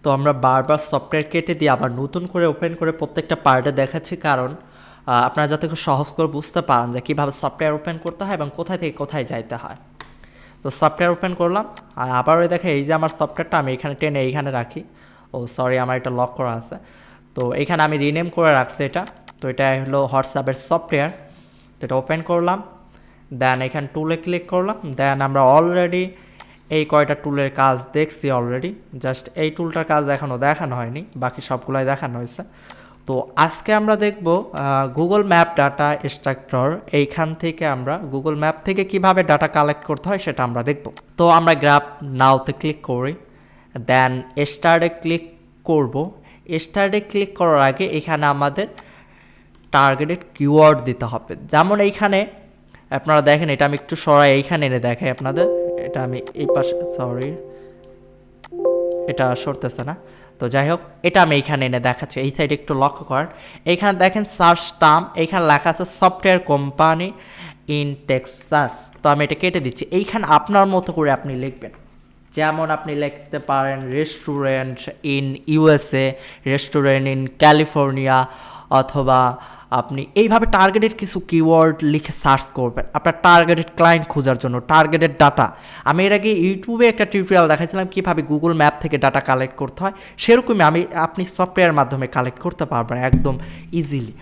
তো আমরা বারবার সফটওয়্যার কেটে দিয়ে আবার নতুন করে ওপেন করে প্রত্যেকটা পার্টে দেখাচ্ছি, কারণ আপনারা যাতে খুব সহজ করে বুঝতে পারেন যে কীভাবে সফটওয়্যার ওপেন করতে হয় এবং কোথায় থেকে কোথায় যাইতে হয়। তো সফটওয়্যার ওপেন করলাম, আর আবার ওই দেখে এই যে আমার সফটওয়্যারটা আমি এখানে টেনে এইখানে রাখি। ও সরি, আমার এটা লক করা আছে। তো এখানে আমি রিনেম করে রাখছি এটা। তো এটা হলো হোয়াটসঅ্যাপের সফটওয়্যার। তো এটা ওপেন করলাম, দেন এখানে টুলে ক্লিক করলাম। দেন আমরা অলরেডি এই কয়টা টুলের কাজ দেখছি অলরেডি, জাস্ট এই টুলটার কাজ এখনও দেখানো হয়নি, বাকি সবগুলাই দেখানো হয়েছে। তো আজকে আমরা দেখব গুগল ম্যাপ ডাটা স্ট্রাকচার। এইখান থেকে আমরা গুগল ম্যাপ থেকে কিভাবে ডাটা কালেক্ট করতে হয় সেটা আমরা দেখব। তো আমরা গ্রাফ নাওতে ক্লিক করি, দেন স্টার্টে ক্লিক করব। স্টার্টে ক্লিক করার আগে এখানে আমাদের টার্গেটেড কিওয়ার্ড দিতে হবে। যেমন এইখানে আপনারা দেখেন, এটা আমি একটু সরাই এইখানে এনে দেখাই আপনাদের। এটা আমি এই পাশে, সরি এটা সরতেছে না। তো যাই হোক, এটা আমি এইখানে এনে দেখাচ্ছি, এই সাইডে একটু লক্ষ্য করেন। এইখানে দেখেন সার্চ টার্ম, এইখানে লেখা আছে সফটওয়্যার কোম্পানি ইন টেক্সাস। তো আমি এটা কেটে দিচ্ছি। এইখানে আপনার মতো করে আপনি লিখবেন। যেমন আপনি লিখতে পারেন restaurant in USA, restaurant in California, অথবা আপনি এইভাবে টার্গেটেড কিছু কিওয়ার্ড লিখে সার্চ করবেন আপনার টার্গেটেড ক্লায়েন্ট খোঁজার জন্য, টার্গেটেড ডাটা। আমি এর আগে ইউটিউবে একটা টিউটোরিয়াল দেখাইছিলাম কীভাবে গুগল ম্যাপ থেকে ডাটা কালেক্ট করতে হয়, সেরকমই আপনি সফটওয়্যারের মাধ্যমে কালেক্ট করতে পারবেন একদম ইজিলি।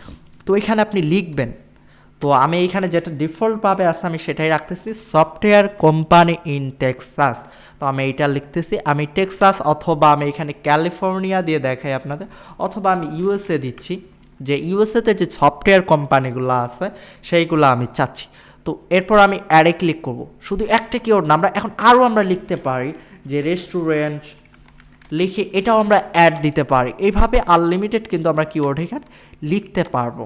তো এখানে আপনি লিখবেন। তো আমি এইখানে যেটা ডিফল্টভাবে আছে আমি সেটাই রাখতেছি, সফটওয়্যার কোম্পানি ইন টেক্সাস। তো আমি এইটা লিখতেছি, আমি টেক্সাস অথবা আমি এখানে ক্যালিফোর্নিয়া দিয়ে দেখাই আপনাদের, অথবা আমি ইউএসএ দিচ্ছি, যে ইউএসএতে যে সফটওয়্যার কোম্পানিগুলো আছে সেইগুলো আমি চাচ্ছি। তো এরপর আমি অ্যাডে ক্লিক করব। শুধু একটা কিওয়ার্ড না, আমরা এখন আরও আমরা লিখতে পারি যে রেস্টুরেন্ট লিখে এটাও আমরা অ্যাড দিতে পারি। এইভাবে আনলিমিটেড কিন্তু আমরা কিওয়ার্ড এখানে লিখতে পারবো।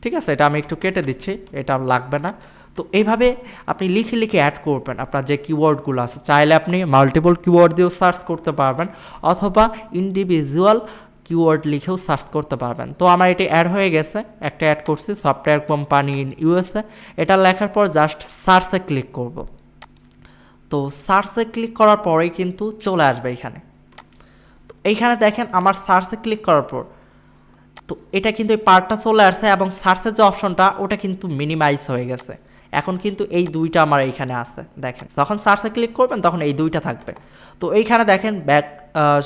ঠিক আছে, এটা আমি একটু কেটে দিচ্ছি, এটা লাগবে না। তো এইভাবে আপনি লিখে লিখে অ্যাড করবেন আপনার যে কিওয়ার্ডগুলো আছে। চাইলে আপনি মাল্টিপল কিওয়ার্ড দিয়েও সার্চ করতে পারবেন, অথবা ইন্ডিভিজুয়াল কিওয়ার্ড লিখেও সার্চ করতে পারবেন। তো আমার এটি অ্যাড হয়ে গেছে, একটা অ্যাড করছি সফটওয়্যার কোম্পানি ইন ইউএসএ। এটা লেখার পর জাস্ট সার্চে ক্লিক করব। তো সার্চে ক্লিক করার পরেই কিন্তু চলে আসবে এখানে। তো এইখানে দেখেন আমার সার্চে ক্লিক করার পর তো এটা কিন্তু এই পার্টটা চলে আসছে, এবং সার্চের যে অপশনটা ওটা কিন্তু মিনিমাইজ হয়ে গেছে। এখন কিন্তু এই দুইটা আমার এইখানে আছে, দেখেন যখন সার্চে ক্লিক করবেন তখন এই দুইটা থাকবে। তো এইখানে দেখেন ব্যাক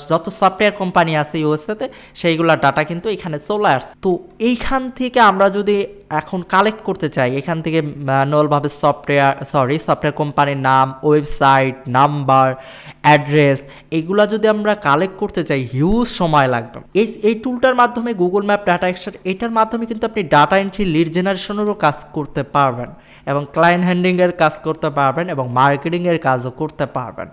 যত সফটওয়্যার কোম্পানি আছে ইউএসএতে সেইগুলোর ডাটা কিন্তু এখানে চলে আসছে। তো এইখান থেকে আমরা যদি এখন কালেক্ট করতে চাই, এখান থেকে ম্যানুয়ালভাবে সফটওয়্যার কোম্পানির নাম, ওয়েবসাইট, নাম্বার, অ্যাড্রেস, এইগুলা যদি আমরা কালেক্ট করতে চাই হিউজ সময় লাগবে। এই টুলটার মাধ্যমে গুগল ম্যাপ ডাটা এক্সট্রাক্ট, এটার মাধ্যমে কিন্তু আপনি ডাটা এন্ট্রি, লিড জেনারেশনেরও কাজ করতে পারবেন, এবং ক্লায়েন্ট হ্যান্ডলিংয়ের কাজ করতে পারবেন, এবং মার্কেটিংয়ের কাজও করতে পারবেন।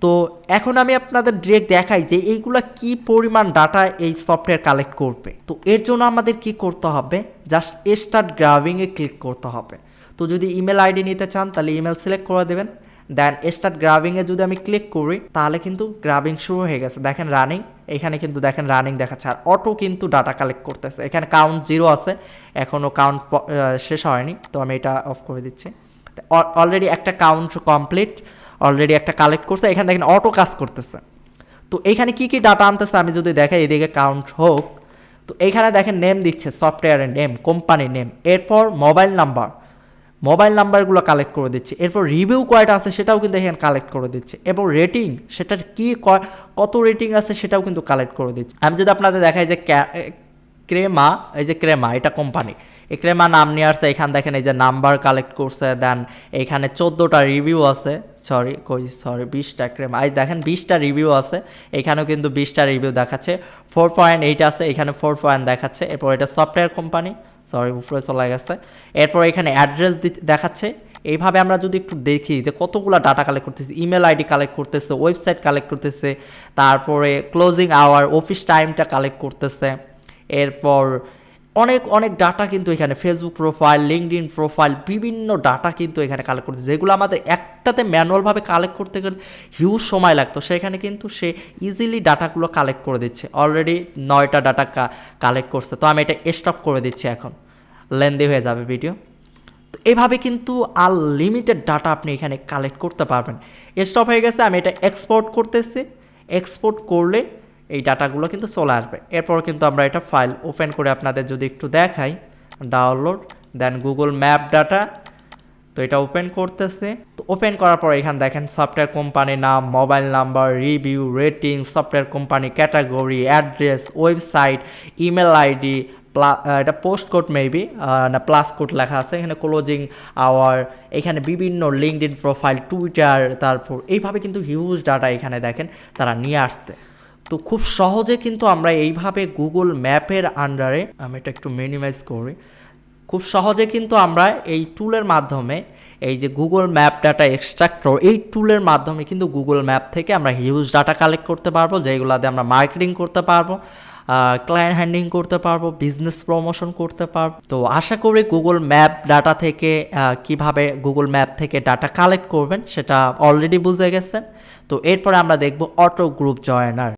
তো এখন আমি আপনাদের ডিরেক্ট দেখাই যে এইগুলা কি পরিমাণ ডাটা এই সফটওয়্যার কালেক্ট করবে। তো এর জন্য আমাদের কি করতে হবে, জাস্ট স্টার্ট গ্রাবিংয়ে ক্লিক করতে হবে। তো যদি ইমেল আইডি নিতে চান তাহলে ইমেল সিলেক্ট করে দেবেন, দেন স্টার্ট গ্রাবিংয়ে যদি আমি ক্লিক করি তাহলে কিন্তু গ্রাবিং শুরু হয়ে গেছে। দেখেন রানিং, এখানে কিন্তু দেখেন রানিং দেখাচ্ছে, আর অটো কিন্তু ডাটা কালেক্ট করতেছে। এখানে কাউন্ট 0 আছে, এখনও কাউন্ট শেষ হয়নি। তো আমি এটা অফ করে দিচ্ছি। অলরেডি একটা কাউন্ট কমপ্লিট, অলরেডি একটা কালেক্ট করছে। এখানে দেখেন অটো কাজ করতেছে। তো এইখানে কি কি ডাটা আনতেছে আমি যদি দেখাই, এদিকে কাউন্ট হোক। তো এইখানে দেখেন নেম দিচ্ছে, সফটওয়্যারের নেম, কোম্পানি নেম, এরপর মোবাইল নাম্বারগুলো কালেক্ট করে দিচ্ছে। এরপর রিভিউ কয়টা আছে সেটাও কিন্তু এখানে কালেক্ট করে দিচ্ছে, এবং রেটিং, সেটার কি কত রেটিং আছে সেটাও কিন্তু কালেক্ট করে দিচ্ছে। আমি যদি আপনাদের দেখাই যে ক্রেমা, এই যে ক্রেমা এটা কোম্পানি, এই ক্রেমা নাম নিয়ে আসছে। এখানে দেখেন এই যে নাম্বার কালেক্ট করছে, দেন এখানে 14টা রিভিউ আছে, 20টা ক্রেমা, এই দেখেন 20টা রিভিউ আছে। এখানেও কিন্তু 20টা রিভিউ দেখাচ্ছে। 4.8 আছে, এখানে 4 দেখাচ্ছে। এরপর এটা সফটওয়্যার কোম্পানি, উপরে চলে গেছে। এরপর এখানে অ্যাড্রেস দেখাচ্ছে। এইভাবে আমরা যদি একটু দেখি যে কতগুলো ডাটা কালেক্ট করতেছে, ইমেল আইডি কালেক্ট করতেছে, ওয়েবসাইট কালেক্ট করতেছে, তারপরে ক্লোজিং আওয়ার, অফিস টাইমটা কালেক্ট করতেছে। এরপর অনেক ডাটা কিন্তু এখানে, ফেসবুক প্রোফাইল, লিঙ্কডইন প্রোফাইল, বিভিন্ন ডাটা কিন্তু এখানে কালেক্ট করতেছে, যেগুলো আমাদের একটাতে ম্যানুয়ালভাবে কালেক্ট করতে গেলে হিউজ সময় লাগতো, সেখানে কিন্তু সে ইজিলি ডাটাগুলো কালেক্ট করে দিচ্ছে। অলরেডি 9টা ডাটা কালেক্ট করছে। তো আমি এটা স্টপ করে দিচ্ছি, এখন লেন্দি হয়ে যাবে ভিডিও। তো এভাবে কিন্তু আনলিমিটেড ডাটা আপনি এখানে কালেক্ট করতে পারবেন। স্টপ হয়ে গেছে, আমি এটা এক্সপোর্ট করতেছি। এক্সপোর্ট করলে এই ডাটাগুলো কিন্তু চলে আসবে। এরপর কিন্তু আমরা এটা ফাইল ওপেন করে আপনাদের যদি একটু দেখাই, ডাউনলোড দেন গুগল ম্যাপ ডাটা। তো এটা ওপেন করতেছে। তো ওপেন করার পর এখানে দেখেন সফটওয়্যার কোম্পানির নাম, mobile number, review, rating, software company category, address, website, email ID, এটা পোস্ট কোড মেবি না প্লাস কোড লেখা আছে এখানে, ক্লোজিং আওয়ার, এখানে বিভিন্ন লিঙ্কডইন প্রোফাইল, টুইটার, তারপর এইভাবে কিন্তু হিউজ ডাটা এখানে দেখেন তারা নিয়ে আসছে। তো খুব সহজে কিন্তু আমরা এইভাবে গুগল ম্যাপের আন্ডারে, আমি এটা একটু মিনিমাইজ করি, খুব সহজে কিন্তু আমরা এই টুলের মাধ্যমে, এই যে গুগল ম্যাপ ডাটা এক্সট্রাক্টর, এই টুলের মাধ্যমে কিন্তু গুগল ম্যাপ থেকে আমরা হিউজ ডাটা কালেক্ট করতে পারবো, যেগুলোতে আমরা মার্কেটিং করতে পারবো, ক্লায়েন্ট হ্যান্ডলিং করতে পারবো, বিজনেস প্রমোশন করতে পারবো। তো আশা করি গুগল ম্যাপ ডাটা থেকে কিভাবে গুগল ম্যাপ থেকে ডাটা কালেক্ট করবেন সেটা অলরেডি বুঝে গেছেন। তো এরপরে আমরা দেখব অটো গ্রুপ জয়েনার।